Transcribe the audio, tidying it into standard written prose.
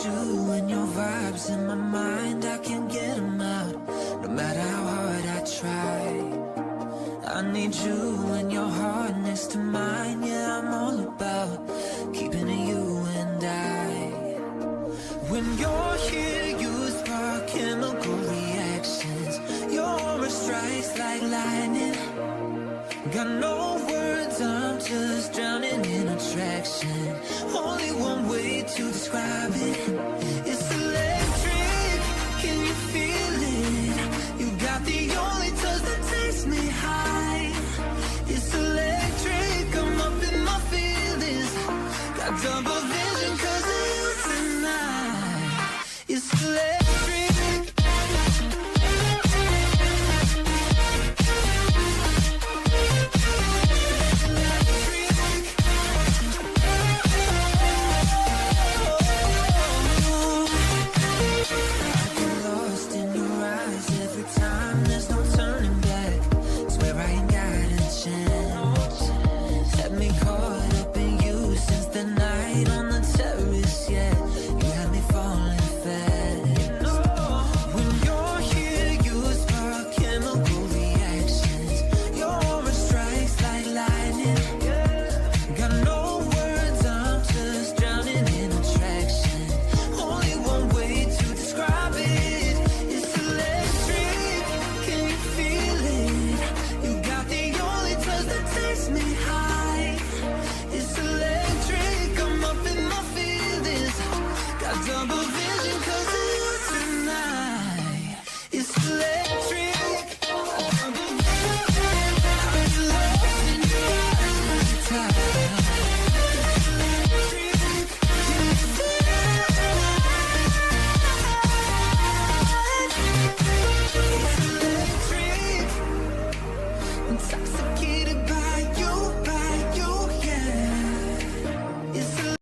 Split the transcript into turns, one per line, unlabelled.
you and your vibes in my mind, I can't get them out, no matter how hard I try. I need you and your heart next to mine. Yeah, I'm all about keeping it you and I. When you're here, you spark chemical reactions. Your aura strikes like lightning. Got no words, I'm just drowning in attraction. Only one way to describe it. It's electric, can you feel it? You got the only touch that takes me high. It's electric, I'm up in my feelings. Got double vision 'cause of you tonight. It's electric. Intoxicated